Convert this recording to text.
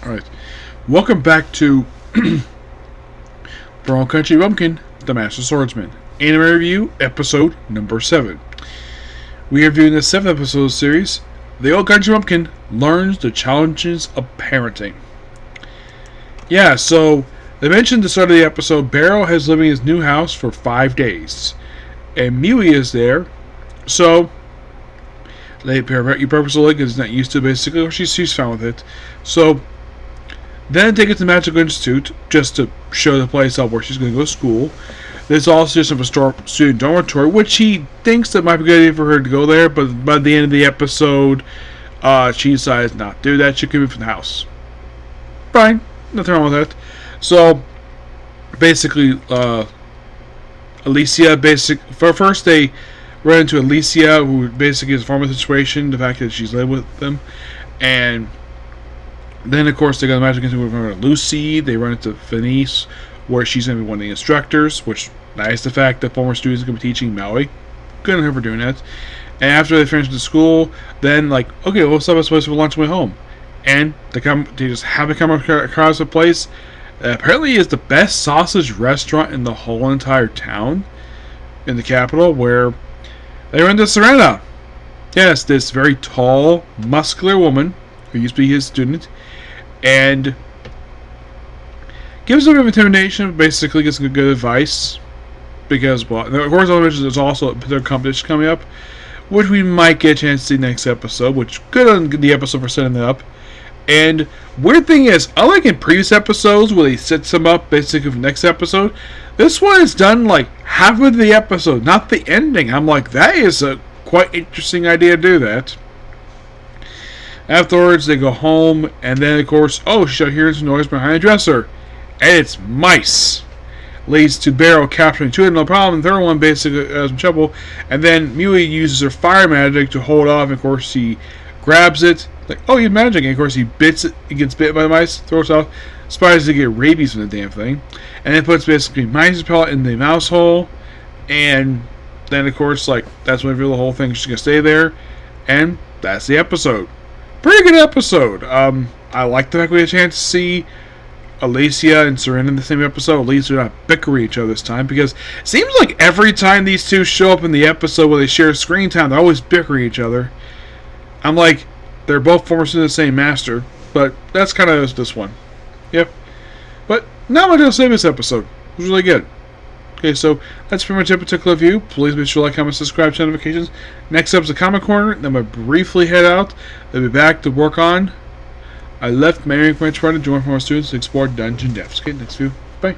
Alright. Welcome back to Brawl Country Bumpkin, the Master Swordsman. Anime Review, Episode number 7. We are viewing the 7th episode of the series, The Old Country Bumpkin Learns the Challenges of Parenting. Yeah, so, they mentioned at the start of the episode, Barrow has lived in his new house for 5 days. And Mui is there, so they purposely because he's not used to it, basically, or she's fine with it. So, then they get to the Magical Institute just to show the place out where she's going to go to school. There's also just a student dormitory, which he thinks that might be a good idea for her to go there, but by the end of the episode, she decides not to do that. She can move from the house. Fine, nothing wrong with that. So, basically, Alicia, first they run into Alicia, who basically is a former situation, the fact that she's lived with them, and then, of course, they go to the Magic Institute with Lucy. They run into Venice, where she's going to be one of the instructors, which, nice the fact that former students are going to be teaching Maui. Good on her for doing that. And after they finish the school, then, okay, what's up? I'm supposed to lunch on my way home. And they just happen to come across a place that apparently is the best sausage restaurant in the whole entire town, in the capital, where they run into Serena. Yes, this very tall, muscular woman, who used to be his student, and gives a bit of intimidation, but basically gets some good advice. Because, well, of course, there's also their competition coming up, which we might get a chance to see next episode, which good on the episode for setting that up. And weird thing is, unlike in previous episodes where they set some up basically for the next episode, this one is done half of the episode, not the ending. I'm like, that is a quite interesting idea to do that. Afterwards, they go home, and then, of course, she hears noise behind the dresser. And it's mice. Leads to Barrow capturing two, no problem. The third one basically has some trouble. And then Mui uses her fire magic to hold off. And of course, he grabs it. He's magic. And of course, he bits it. He gets bit by the mice, throws it off. Spiders to get rabies from the damn thing. And then puts basically mice pellet in the mouse hole. And then, of course, that's when the whole thing is just going to stay there. And that's the episode. Pretty good episode. I like the fact we had a chance to see Alicia and Serena in the same episode. At least they're not bickering each other this time, because it seems like every time these two show up in the episode where they share screen time, they're always bickering each other. I'm like, they're both former students of the same master, but that's kind of this one. Yep. But not much to say this episode. It was really good. Okay, so that's pretty much it particular view. Please be sure to like, comment, subscribe, turn notifications. Next up is the Comic Corner. Then I'm going to briefly head out. They'll be back to work on I left Mary Quinn trying to join former students to explore dungeon depths. Okay, next view. Bye.